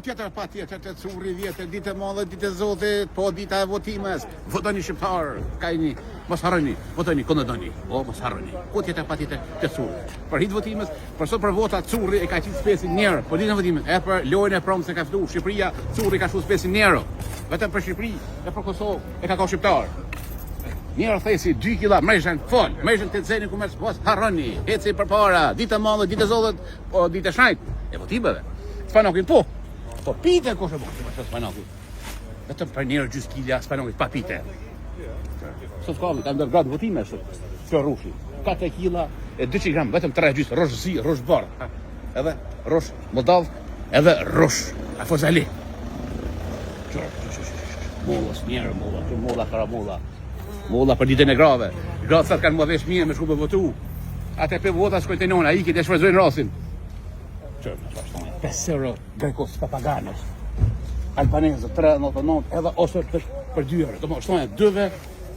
tjetër pa tjetër të curi vjetë, ditë e madhe, ditë e zotit, po dita e votimes. Votoni shqiptar, kajni, mos harroni, votoni kënë doni, o mos harroni. Ku tjetër pa tjetër të curi. Për hitë votimes, për sot për vota curi e ka qitë 500 njerë, për ditën e votimes, e për lojën e promë se ka ftu, Shqipëria curi ka shtu 500 njerë. Vetëm për Shqipëri e për Kosovë e ka shqiptar. Njerë thesi 2 kila mrejshën fol, mrejshën të zeni ku mos harroni, eci për para, ditë e madhe, ditë e zotit, po ditë e shnajt, e votimeve. Spanokin po pite kush e bërë, Spanokin. Vetëm për njerë gjys kilja Spanokit pa pite. Sot ka ka ndërgat votime kjo rushi. 4 kila e 200 gram, vetëm 3 gjys, rosh zi, rosh bardh. Edhe rosh moldov, edhe rosh afozali. Mollos njerë, molla karamolla. Molla për ditën e grave. Gratë kanë mua vesh mirë me shku me votu. Ate pe vota shkojnë të nona, iki të shfryzojnë rasin. 5 euro Grekos Papaganos. Albanezë 3.99 edhe ose për 2 euro. Do më shtojnë 2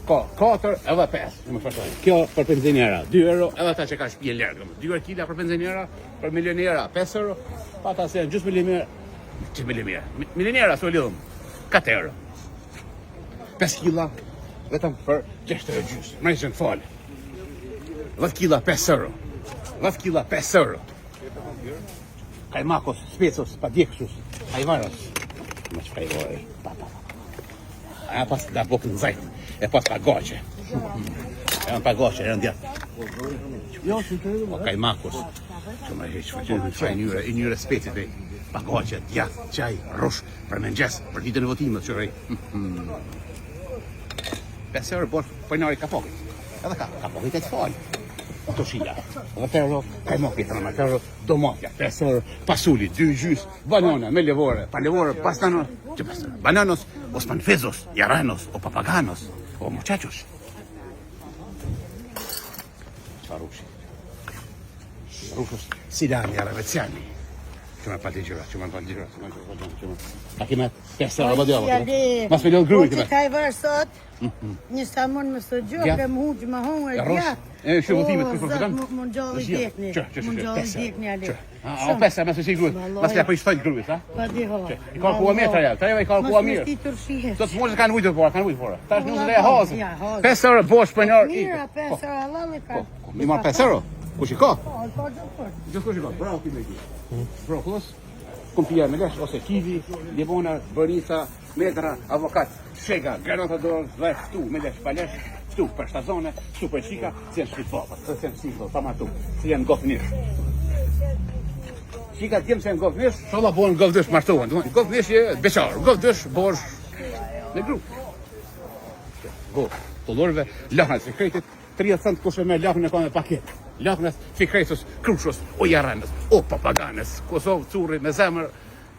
ka 4 edhe 5. Më shtojnë. Kjo për pensionera 2 euro edhe ata që ka shtëpi larg. 2 euro kila për pensionera, për milionera 5 euro. Pa ata se gjys milionera. Milionera so lidhëm 4 euro. 5 kila vetëm për 6 euro gjys. Mrejshën fal. 10 kila 5 euro. 10 kila 5 euro. Kajmakos, specos, padjekshus, ajvaros. Më që kajvore, A pas da bokën zajt, e pas pa goqe. E në pa goqe, e në djatë. O kajmakos, që më heqë, që i njëre specit, pa goqe, djatë, qaj, rush, për mëngjes, për ditën e votimit, që rej. 5 euro bosh për njëri kapokit. Edhe kapokit e të falë. Të shia. Dhe pero, kajmokit, pero, domatja, 5 euro, pasuli, 2 gjys, banana, me levore, pa levore, pastanos, bananos, o spanfezos, jaranos, o papaganos, o muchachos. Farushi. Rusos, sidani, araveziani. Që me pati gjyra, A kime 5 euro, bëdjava. Mas me lëllë gruj, kime. Po që ka i vërë sot, një sa mund më së gjokë, më huqë, më hongë, e gjatë. E shumë votimet, kërë Zot, më gjallë i dekni. Më gjallë i dekni, ale. O 5 euro, mas me si gruj. Mas le për i shtojnë grujt, ha? Pa di ho. I kalkua mirë të jelë, të jelë i kalkua mirë. Mos me stitur shihet. Sot mos kanë ujtë fora, kanë ujtë fora. Tash nusë dhe e hazën. 5 euro bosh për njërë. Mira, 5 euro, lalli ka. Mi marë 5 euro? Kush i ka? Po, ka gjithë. Gjithë kush i ka? Bravo ti me ti. Bravo, plus. Kumpia me lesh, ose kivi, limona, bërnica, metra, avokat, shega, granatador, dhe ftu, me lesh, pa lesh, ftu për shtazone, ftu për shika, si janë shkritfopat, si janë siklo, pa matu, si janë gofnish. Shika t'jem se janë gofnish, sholla bojnë gofnish martohen, gofnish je beqar, gofnish bosh në grup. Bo, të lorve, lahën se krejtit, 30 cent kushe me lahën e ka me paket. Lahënës, fikresus, krushos, o jaranës, o papaganës, Kosovë, curi, me zemër,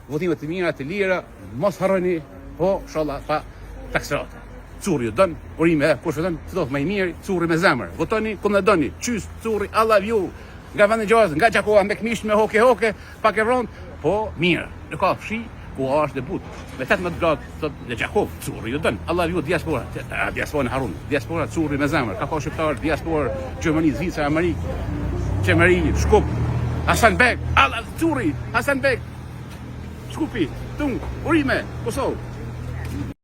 votimet të mira, të lira, mos harroni, po, sholla, pa taksirata. Curi ju dënë, urime e, kush dënë, të dohë me i mirë, curi me zemër. Votoni, këmë në dëni, qys, curi, I love you, nga vëndë gjozë, nga gjakua, me këmish, me hoke, pak e vronë, po, mirë, në ka fshi, ku është debut. Me 18 gradë, thot dhe Gjakov, curi ju dënë. Allah ju diaspora, diaspora në Harun, diaspora curi me zemër, ka shqiptar, diaspora, Gjermani, Zvicra, Amerikë, Qemeri, Shkup, Hasanbek, Allah, curi, Hasanbek, Shkupi, Tung, Urime, Kosovë.